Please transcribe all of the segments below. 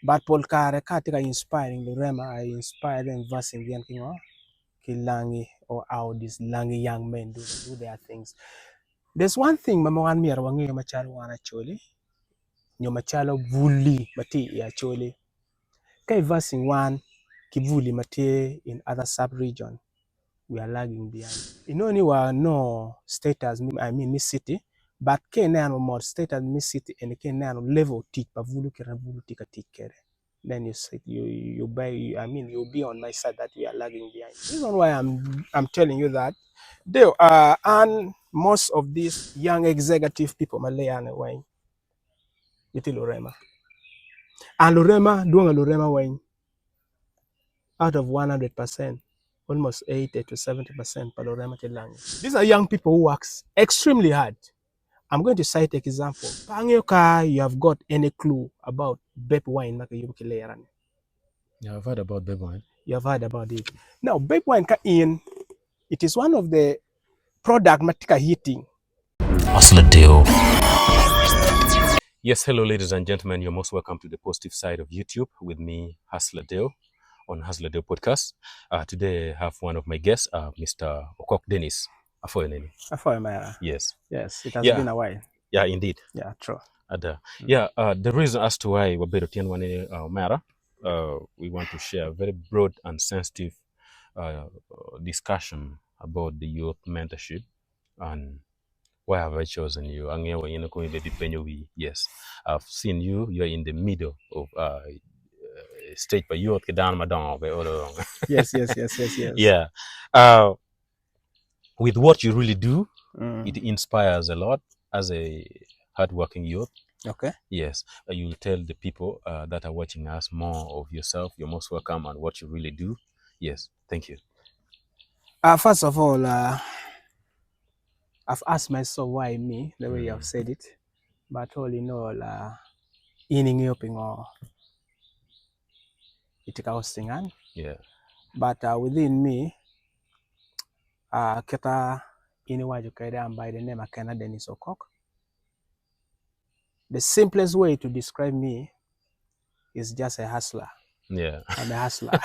But polkare katika inspiring the rema, I inspire them versing the kingo kilangi or how these langi young men do their things. There's one thing mama mi arwangi machalo wana Acholi. Machalo vuli mati ya Acholi. Kai versing one kivuli mati in other sub-region. We are lagging behind. Inoni wa no status, I mean Miss City, but ke nano more status Miss City and ke nano level teach pa vulu kera vulu tika tikere. Then you say you'll be on my side that we are lagging behind. This is why I'm telling you that they and most of these young executive people Malayan way iti Lorema. And Lorema doing a Lorema way out of 100%. Almost 80 to 70% Palorema Telangi. These are young people who work extremely hard. I'm going to cite an example. Pangyoka, you have got any clue about Bep wine? Yeah, I've heard about Bep wine. You have heard about it. Now, Bep wine it is one of the product matika heating. Yes, hello ladies and gentlemen. You're most welcome to the positive side of YouTube with me, Hustler Dale, on Hustler Dale Podcast. Today I have one of my guests, Mr. Okok Dennis. Yes. Yes, it has been a while. Yeah, indeed. Yeah, true. The reason as to why we want to share a very broad and sensitive discussion about the youth mentorship and why have I chosen you? Yes, I've seen you. You're in the middle of stage by youth. Yes. Yeah. With what you really do, it inspires a lot as a hardworking youth. Okay. Yes, you'll tell the people that are watching us more of yourself. You're most welcome and what you really do. Yes, thank you. First of all, I've asked myself why me, the way you have said it, but all in all, ining yoping or itika hostingan. Yeah. But within me, keta iniwaju kaida by the name of Dennis Okok. The simplest way to describe me is just a hustler. Yeah. I'm a hustler.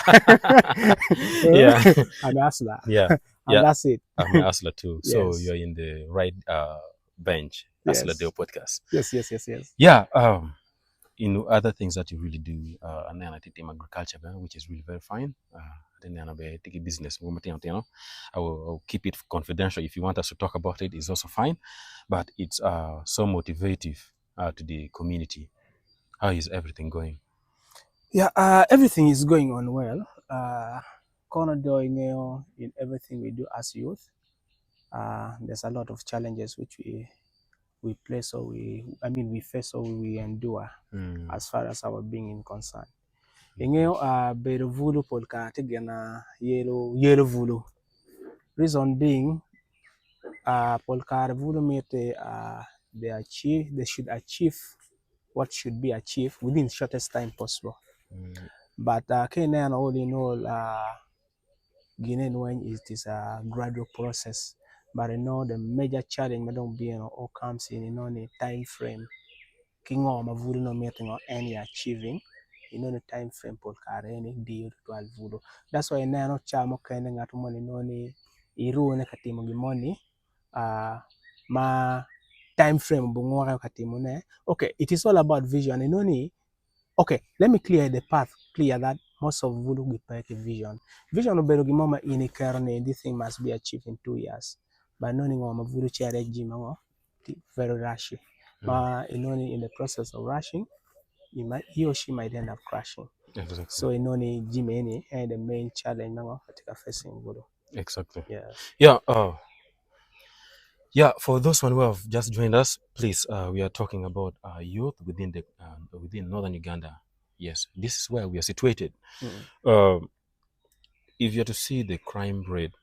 Yeah. I'm a hustler. Yeah. And that's it. I'm a hustler too. Yes. So you're in the right bench. Hustler Dale Podcast. Yes. Yeah. In other things that you really do, and then I think agriculture, which is really very fine. Then I take a business. I will keep it confidential. If you want us to talk about it, it's also fine. But it's so motivative to the community. How is everything going? Yeah, everything is going on well. In everything we do as youth, there's a lot of challenges which we face or we endure as far as our being concerned. Beru vulu polka tigana yellow vulu. Reason being, polka vulu mete they should achieve what should be achieved within shortest time possible. But Kenya all in all, Guinea when it is a gradual process. But I know the major challenge don't be all comes in the time frame. King or Mavulu no meeting or any achieving. The time frame polka any deal to Alvudo. That's why now chamo kending at money noni iru nekatimo money ma time frame bungora katimone. Okay, it is all about vision. Okay, let me clear the path. Clear that most of Voodoo will take a vision. Vision of Berugimoma in a carne, this thing must be achieved in 2 years. But knowing on Voodoo chair regime, very rushy. In the process of rushing, he or she might end up crashing. Exactly. So Jimmy and the main challenge facing Voodoo. Exactly. Yeah. Yeah, for those one who have just joined us, please, we are talking about youth within northern Uganda. Yes, this is where we are situated. If you're to see the crime rate,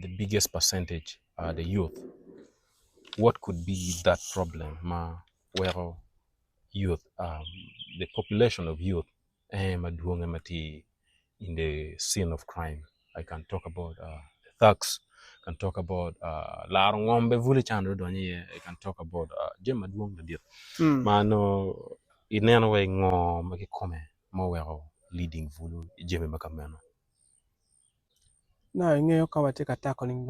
the biggest percentage are the youth. What could be that problem? Where youth, the population of youth, in the scene of crime. I can talk about thugs. Can talk about I can talk about Mano ineno we ngo makikome mawero leading vulu jeme makameno. Now, in your cover take a tackling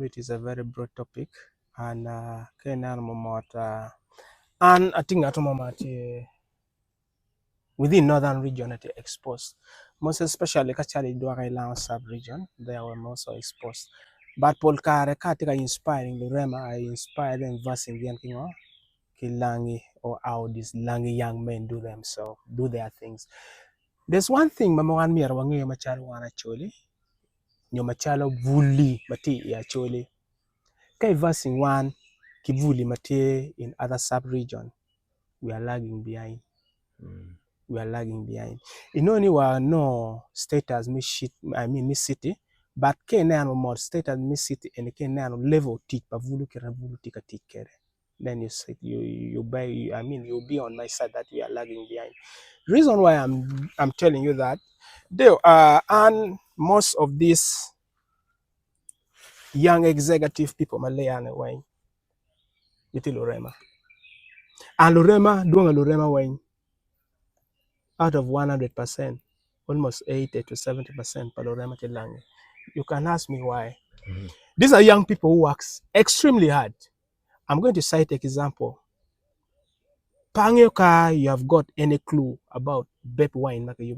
it is a very broad topic, and and I think at the moment within northern region at exposed, most especially Kachari Duarailan sub-region, they were also exposed. But Polkare Katika inspiring the Rema, I inspired them versing the Yankingo, Kilangi, or how these Langi young men do themselves, do their things. There's one thing Mama Wan Mirawangi Macharo Wan Acholi, Nyomachalo Vuli Mati Acholi. Kai versing one Kivuli Mati in other sub-region, we are lagging behind. We are lagging behind. In only no status miss shit, I mean miss city, but Kenyan more status miss city and Kenyan level teach Pavulu Keravulu tika tikere. Then you say you buy, I mean you'll be on my side that we are lagging behind. Reason why I'm telling you that they and most of these young executive people Malayan wine iti Lorema. And Lorema doing a Lorema wine out of 100%. Almost 80 to 70% Palorema Telangi. You can ask me why. These are young people who work extremely hard. I'm going to cite an example. Pangyoka, you have got any clue about Bep wine? Yeah,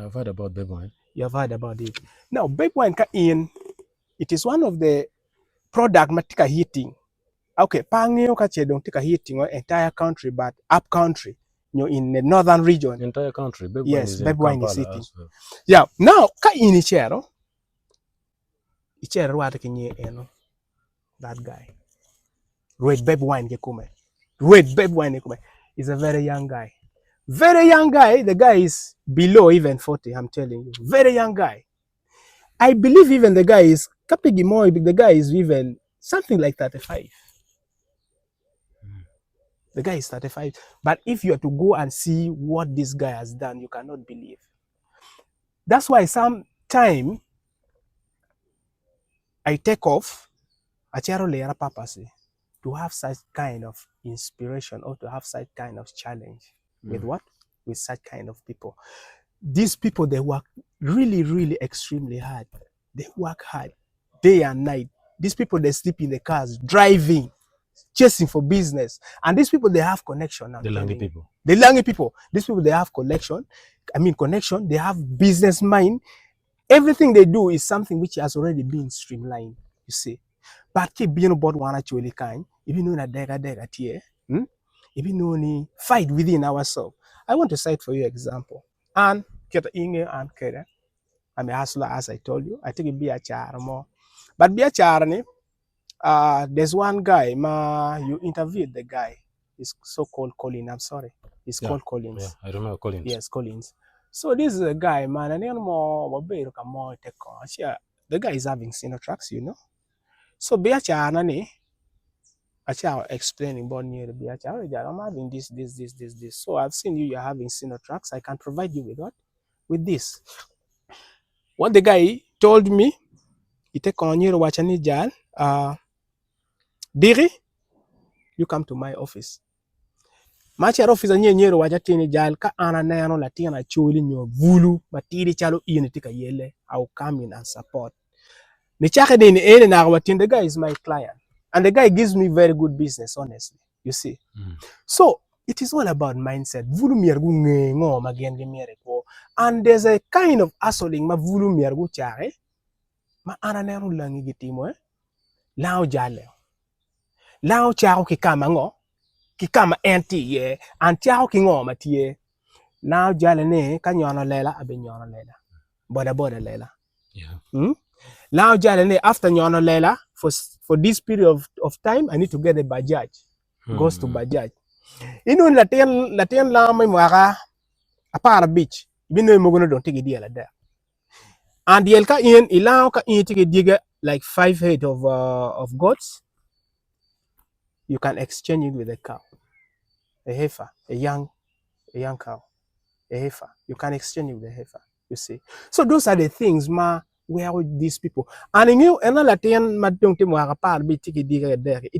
I've heard about Bep wine. You have heard about it. Now, Bep wine it is one of the product matika heating. Okay, Pangyoka don't take a heating entire country, but up country, in the northern region. Entire country, Bep yes, wine is Bep in wine Kampala. is heating. Yeah, now ichero wata kinye that guy. Red Bep wine kekume. Red Bep wine kekume is a very young guy. Very young guy. The guy is below even 40. I'm telling you, very young guy. I believe even the guy is the guy is even something like 35. The guy is 35. But if you are to go and see what this guy has done, you cannot believe. That's why sometime I take off Acharo Lera purposely to have such kind of inspiration or to have such kind of challenge. With what? With such kind of people. These people, they work really, really extremely hard. They work hard day and night. These people, they sleep in the cars, driving, chasing for business. And these people, they have connection. The Langi people. The Langi people. These people, they have connection. They have business mind. Everything they do is something which has already been streamlined, you see. But keep being about one actually kind, even though dega tier, even though ni fight within ourselves. I want to cite for you example. And Keta Inge and Kere, I'm a hustler as I told you. I think it be a char more. But be a charni, there's one guy, you interviewed the guy. He's so-called Colin, I'm sorry. He's called Collins. Yeah, I remember Collins. Yes, Collins. So this is a guy, man, and the guy is having Sinotrax, you know. So Biacha Nani, Acha explaining about near the Biacha, I'm having this. So I've seen you're having Sinotrax. I can provide you with what? With this. What the guy told me, he take on your watchani jal, Diri, you come to my office. Machi office anye nyero wajatini jal ka ana nano latina chuli nyo vulu matiri chalo ini tika yele. I'll come in and support. The guy is my client. And the guy gives me very good business, honestly. You see. So it is all about mindset. And there's a kind of hustling ma vulu miergu chare. Ma ana nero langi gitimo lao jale. Lao chao kikama ngo. Kikama anti ye. Antiao kingo matie. Lao jale ne kanyono lela abe nyono lela. Boda lela. Yeah. Now, after Nyono Lela, for this period of time, I need to get a Bajaj. Goes to Bajaj. You know, Latin Lama Mwara, a para beach. You know, Mogono don't take a deal like that. And the Elka in Ilauka in take a digger like 5 head of goats. You can exchange it with a cow, a heifer, a young cow, a heifer. You can exchange it with a heifer. You see. So those are the things, where are these people? And it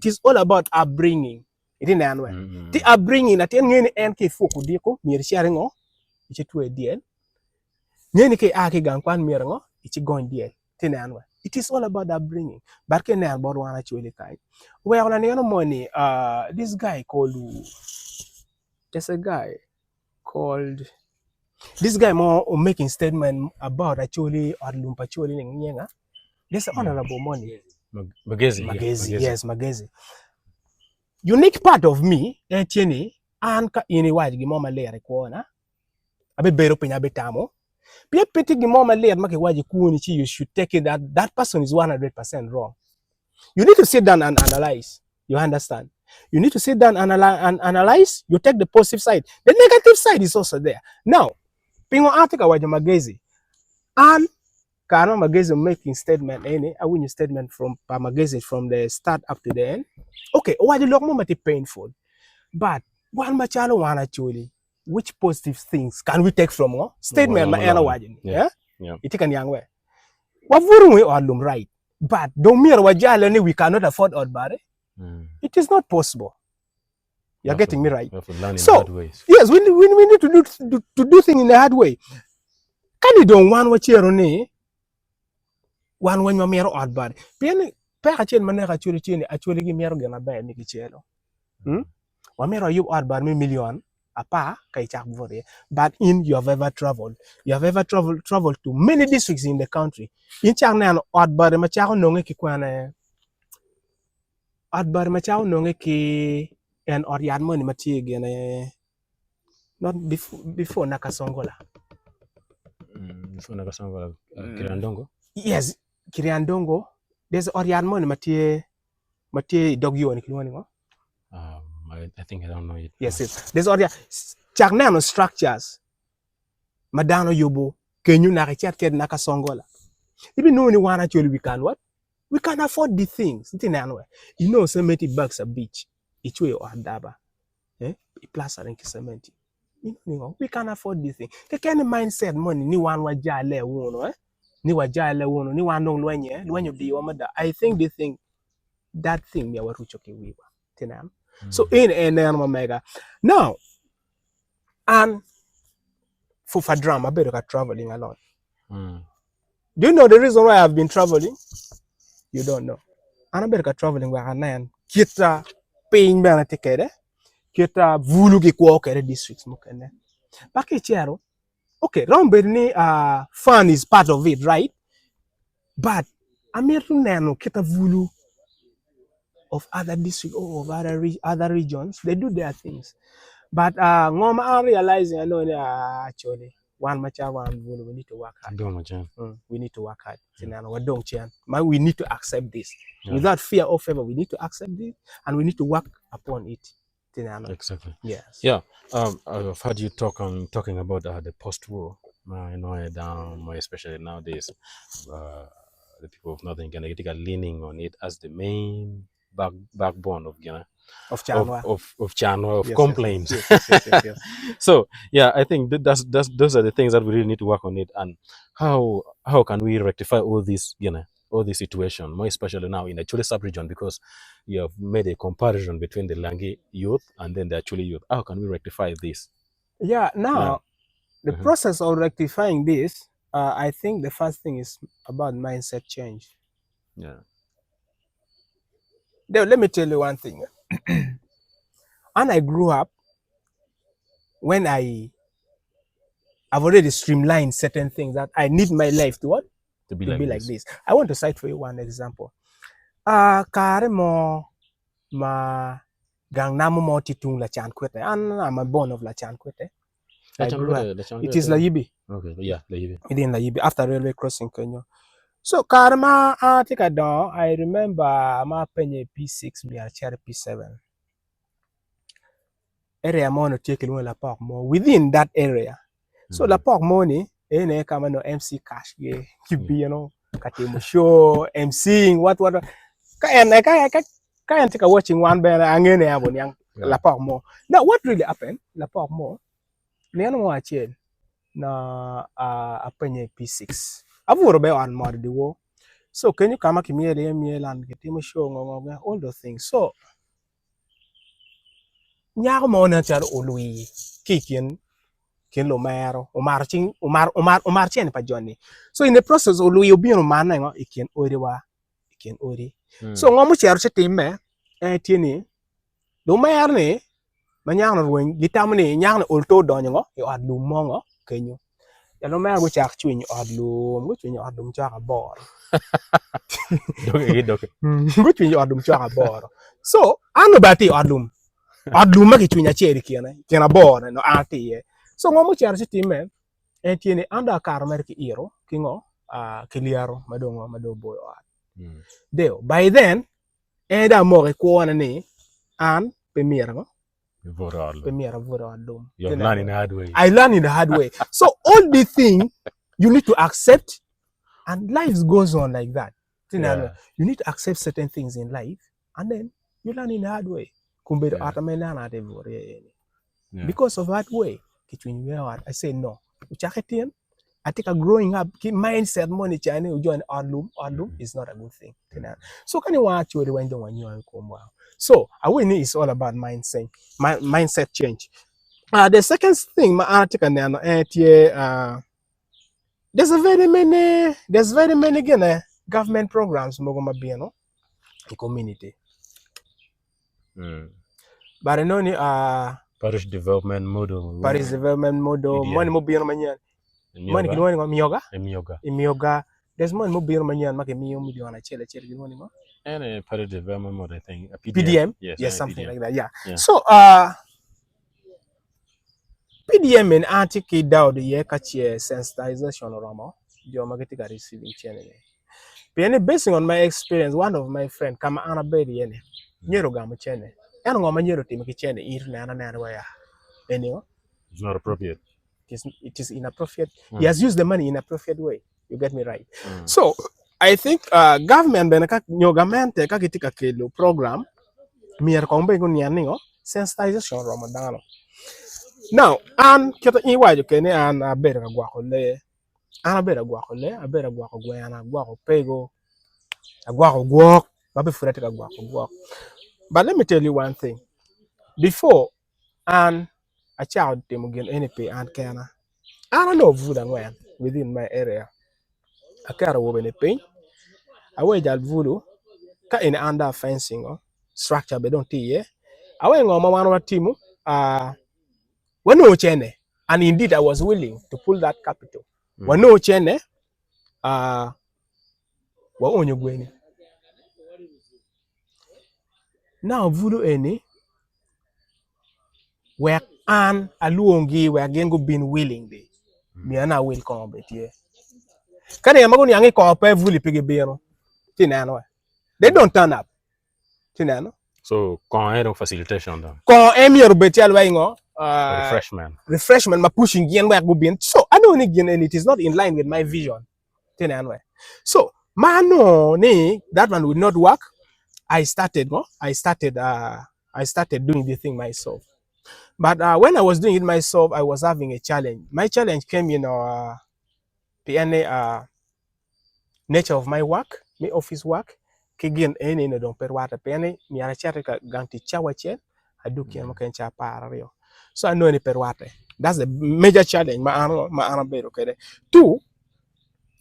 is all about upbringing. iti nanwe ti abringi na ten ngeni en ke foku diko mir sharingo ichi tuwe diel ngeni ke aki gankwan mirango ichi gon diel ti nanwe. It is all about upbringing. Barke nan bor wana chwele kai. Well, and money, this guy called, there's a guy called, this guy more making statement about Acholi or Lumpacholi Nyenga. There's honorable money. Magezi. Yes, Magezi. Unique part of me, Tieni, and ini waji gimoma lere kuona. Abe bero penya betamo. Pia peti gimoma lere make waji kuonichi, you should take it that that person is 100% wrong. You need to sit down and analyze. You understand? You need to sit down and analyze. You take the positive side. The negative side is also there. Now, pingo article waji Magezi. And Kano Magezi making statement, I win a statement from Magezi from the start up to the end. Okay, why the long moment is painful? But one machalo one actually, which positive things can we take from statement? Yeah, it can young way. What wouldn't we all right? But don't mere wajala we cannot afford our body. It is not possible. You're getting me right. So yes, we need to do things in a hard way. Can you don't want what you're on? One when you're mere odd body. Pian Pachin Manera actually give me a bad Nicky Chelo. One mere you odd by million a pa kaichak vore. But in you have ever traveled. You have ever traveled to many districts in the country. In China odd body machao nonge kikwana odd body machao nonge ki and or yan money mati again not before Nakasongola. Before Nakasongola Kirandongo? Yes, Kiriandongo. There's Orian money, Mate Dogyo and Kiwanigo. I think I don't know it. Yes. There's Orian Chagnano structures. Madano Yobo, can you narrate Nakasongola? Even though one actually we can what? We can afford the things. You know, $70 a beach. Each way or Daba. Plus I think $70. You know, we can afford this thing. The kind of mindset money, ni one wajale wono, ni wajale wono, ni one no when you be I think they think that thing we are ruchoki weaver. Tinam. So in mega. Now, and for drama, I better traveling a lot. Do you know the reason why I've been traveling? You don't know. And I better traveling where I am. Kita paying bana ticket. Kita vulu ki kuoke districts mukene. Pake chero. Okay, Rombeni fun is part of it, right? But Amiru Nano kita vulu of other districts or of other regions, they do their things. But Ngoma are realizing I know actually one macha one vulu we need to work hard. We need to work hard. We need to accept this. Without fear or favor, we need to accept this and we need to work upon it. Exactly. Yes. Yeah. I've heard you talking about the post-war. I know down more especially nowadays, the people of Northern Ghana are leaning on it as the main backbone of Ghana, of Chanwa, of complaints. Yes. So yeah, I think those are the things that we really need to work on it, and how can we rectify all this, all this situation, more especially now in the Acholi sub-region, because you have made a comparison between the Langi youth and then the Acholi youth. How can we rectify this? Yeah, now the process of rectifying this, I think the first thing is about mindset change. Yeah. Now, let me tell you one thing. And I grew up when I've already streamlined certain things that I need my life to what? To be like this. I want to cite for you one example. Kare mo ma gang namu mo titung la Chankwete. And I'm a born of la Chankwete. It is La Yibi. Okay, yeah, La Yibi. It is La Yibi after railway crossing Kenya. So Karma I remember ma penye P6 me cherry P7. Area mono take La Park more within that area. So La Park money kama no MC Cash ye Katimu show MCing what kaya take watching one band angene abon yang La Park more. Now what really happened? La Park more. Niano mo achel na apenye P6. Avu robe on more the war. So can you come back and get him show all those things. So nyako mo na char olui kikien ken lo mero omar chen pa joni. So in the process olui obino mana ngo ikien ori so ngomu chero chitime tieni lo mer ni manyang na ruin gitamni nyang na olto donyo ngo yo adlu mongo kenyo ya lo mer go chak chwin adlum chaka bor go chwin adlum chaka bor so anu bati adlum ma ki chwin acheri kiena bor no ati so ngomu chero chitime tieni anda kar mer ki iro kingo kiliaro madongo boyo deo by then da mo ke kuona ni an pemira ngo pemira voro adum you're learning the hard way. I learned in the hard way. So all the thing you need to accept and life goes on like that. Yeah. You need to accept certain things in life and then you learn in the hard way. Because of that way I say no I think growing up mindset money chane join adlum is not a good thing. So can you watch you when you come wow. So awini is all about mindset change. The second thing my article there's very many again government programs mogoma biano in community. But I know Parish development model. Money mo biano manyan. Money kinwani ngo miyoga. There's money mo biano manyan make miyo miliona chele kinwani ngo. And a parish development model thing. A PDM? Yes, something PDM. like that. Yeah. So PDM in article down the year catch sensitization or your marketing receiving channel. Basing on my experience, one of my friend kama anabedi yene nyero gamu chene eno ngoma nyero timo kichene ir na waya anyway it's not appropriate. It is inappropriate. He has used the money in an appropriate way. You get me right. So I think government benaka nyogamente kakitika kelo program mier kombe ngunyani sensitization Ramadan. Now an keta iwajo kene an abera gwakole abera gwako gwana gwako pego agwako gwok babe furete ka gwako gwok. But let me tell you one thing. Before and a child temo gen NP and kana I don't know voodoo when within my area. I care woman a pain. I wait that voodoo ka in under fencing structure be don't tie. I went on my team when no chene and indeed I was willing to pull that capital. When no chene wa onyo gweni. Now voodoo any where an aluongi where gengo been willing de. Me ana will come bet here. Can you imagine yangi ko pa vuli pigi biro? Tinano. They don't turn up. Tinano. So con facilitation then. Ko emir betial wa ngo refreshment ma pushing gen wa go bin. So I don't need and it is not in line with my vision. Tinano. So mano ni that one would not work. I started doing the thing myself. But when I was doing it myself, I was having a challenge. My challenge came, the nature of my work, my office work. Kigin any no don't perwata pene, mi ara chate ka ganti chawa chen, I do kian mo kencha parario. So I know any perwate. That's the major challenge. Ma ana bero kere. Two,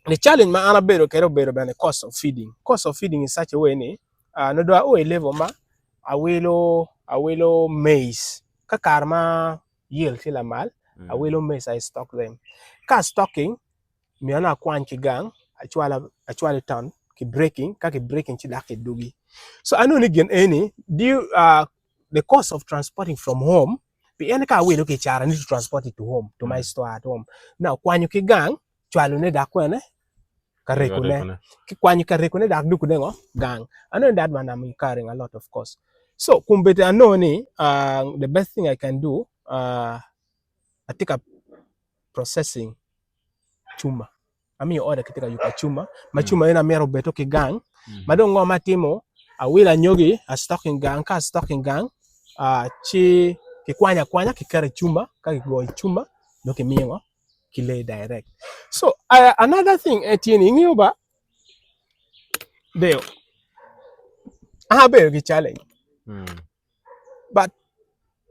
the challenge ma ana bero kere bero bane cost of feeding. Cost of feeding in such a way ni, no do a level ma, awilo maize. Kakarma yield sila mal, awilo maize I stock them. Ka stocking, mi ana kwan kigang, actually ton ki breaking chidaki dugi. So I know again any due the cost of transporting from home, the any car will okay chara need to transport it to home to my store at home. Now kwanyu kigang chwalu ne dakwene karekune ki kwanyu karekune dak duku dengo gang. I know that one I'm incurring a lot of cost. So kumbete I know ni the best thing I can do I take up processing chuma. Ami order kitika yuka chuma machuma ina mero beto ki gang madongo matimo awila nyogi a stocking gang chi ki kwanya ki kare chuma ka go chuma do ki miyo ki lay direct. So another thing etini ngioba deo I have a challenge but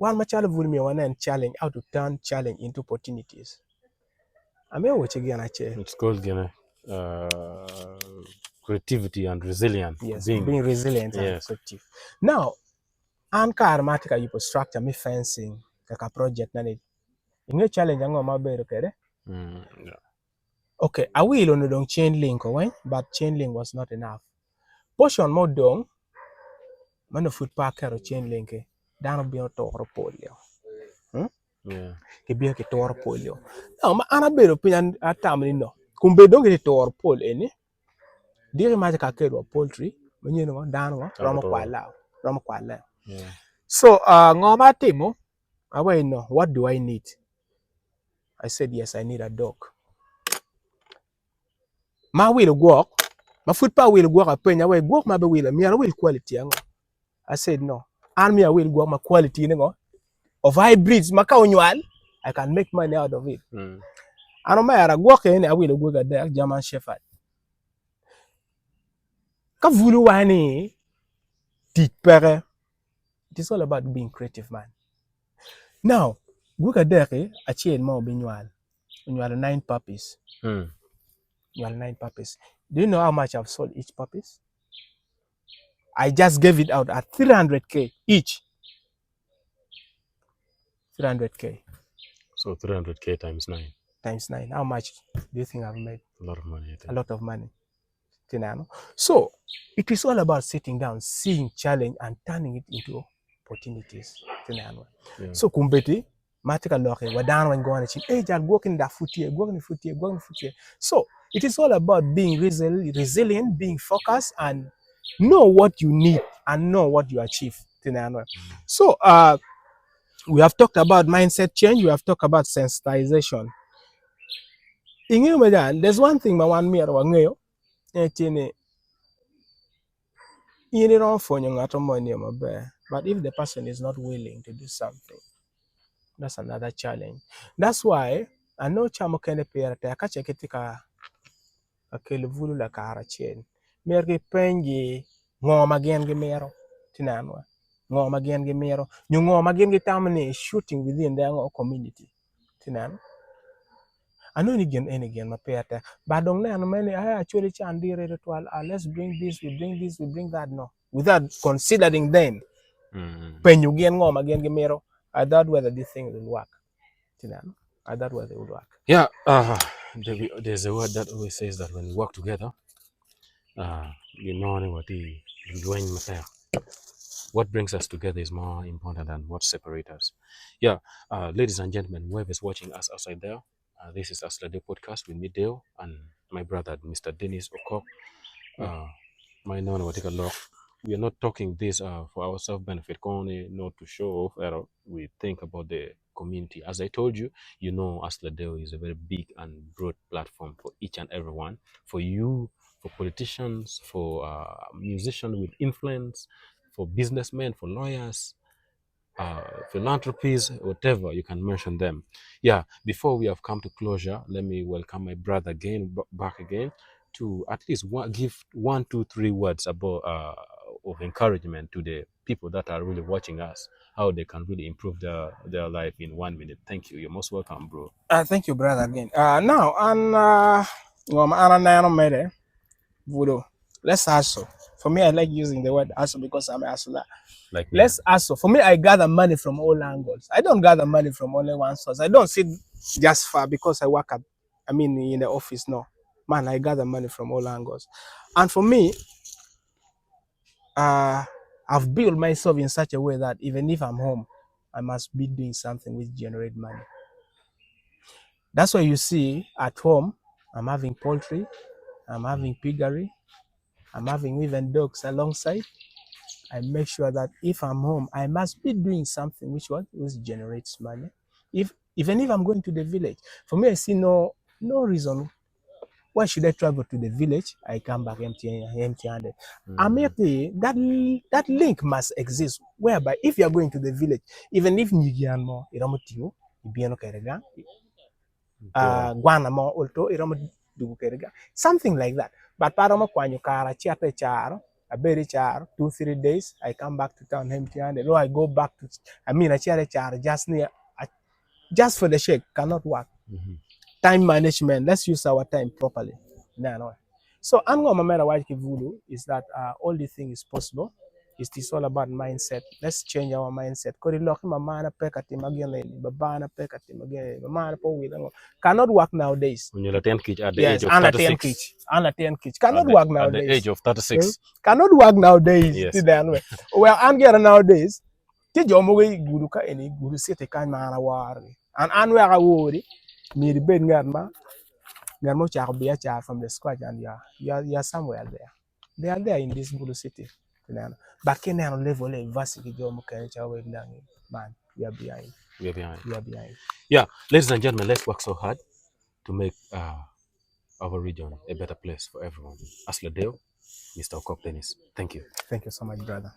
One machal vulmi one and challenge how to turn challenge into opportunities. I mean what again It's called creativity and resilience. yes, being resilient and Yes. creative. Now, an karmatika you structure me fencing kaka project nani. Inge challenge ango mabero kere. Yeah. Okay, I will on the chain link, but chain link was not enough. Portion more dong, man the foot packer chain link, down be on toro polio. Yeah. Ke be ke toro polio. Now, ma anabero pin at time no. Kumbe don't get toro pol any. Dear magic a poultry, when you know, down, Rama Kwala, Rama Kwala. Yeah. So, ngoma timo, I know, what do I need? I said, yes, I need a dog. Ma will walk, my footpath will walk a penny away, walk my will, me, I will quality. I said, no. And me, I will go my quality of hybrids, Macaunual. I can make money out of it. Mm. I don't matter, walk in, I will go there, German Shepherd. Kavulu wani, tipere. It is all about being creative, man. Now, look at there, a chain more binual. You are 9 puppies. Mm. You are 9 puppies. Do you know how much I've sold each puppies? I just gave it out at 300K each. 300K. So 300K times 9. Times 9. How much do you think I've made? A lot of money, I think. A lot of money. So, it is all about sitting down, seeing challenge and turning it into opportunities. Yeah. So, kumbeti, matika loke, wadana wango chip, hey, Jack, working that foot here, working foot here, working foot here. So, it is all about being resilient, being focused, and know what you need and know what you achieve. So, we have talked about mindset change, we have talked about sensitization. There's one thing I want me to but if the person is not willing to do something, that's another challenge. That's why I know chamo kene pera kache ketika akelvulu la kara chen. Merge pengi ngoma gen gemero tinanwa. Ngoma gen gemero. Nyu ngoma gen getamane shooting within their community. Tinan. I know again my pera. But don't know many I actually chandire ritual. Let's bring this, we bring that. No. Without considering them. When you get ngoma gen gemero, I doubt whether this thing will work. I doubt whether it will work. Yeah, there's a word that always says that when we work together, what brings us together is more important than what separates us. Yeah, ladies and gentlemen, whoever's watching us outside there, this is Aslade Podcast with me, Dale, and my brother, Mr. Dennis Okok. My name will take a look. We are not talking this for our self-benefit, only not to show off. We think about the community. As I told you, Asladeo is a very big and broad platform for each and everyone. For you, for politicians, for musicians with influence, for businessmen, for lawyers, philanthropies, whatever, you can mention them. Yeah, before we have come to closure, let me welcome my brother again, back again, to at least give 1, 2, 3 words about of encouragement to the people that are really watching us, how they can really improve their life in 1 minute. Thank you. You're most welcome, bro. Thank you, brother, again. Now, and voodoo. Let's hustle. For me, I like using the word hustle because I'm a hustler. Like me. Let's hustle. For me, I gather money from all angles. I don't gather money from only one source. I don't sit just far because I work in the office. No, man, I gather money from all angles. And for me, I've built myself in such a way that even if I'm home, I must be doing something which generate money. That's why you see at home, I'm having poultry, I'm having piggery, I'm having even dogs alongside. I make sure that if I'm home, I must be doing something which generates money. Even if I'm going to the village, for me, I see no reason why should I travel to the village. I come back empty-handed. That link must exist, whereby if you are going to the village, even if you more, something like that. But paramo kwanyo kara chiate charo. I bury char 2-3 days. I come back to town empty-handed. Or I go back to. I share a char just near, just for the shake. Cannot work. Time management. Let's use our time properly. No. So Ango Mamera Waiki Voodoo is that all the thing is possible. It's all about mindset. Let's change our mindset. Cannot work nowadays. When you're at 10 at the Yes, age of and 36. and 10 kids. Cannot work At the nowadays. age of 36. Cannot work nowadays. Yes. Well, I'm getting nowadays. Tijomo guru ka eni guru sete kan mana wari. And we are worried. Me the bed Garmo Charbia Char from the squad, and you're somewhere there. They are there in this Gulu city. But can I level a varsity job man? We are behind. We are behind. We are behind. Yeah, ladies and gentlemen, let's work so hard to make our region a better place for everyone. Asladeo, Mr. Okok Dennis. Thank you. Thank you so much, brother.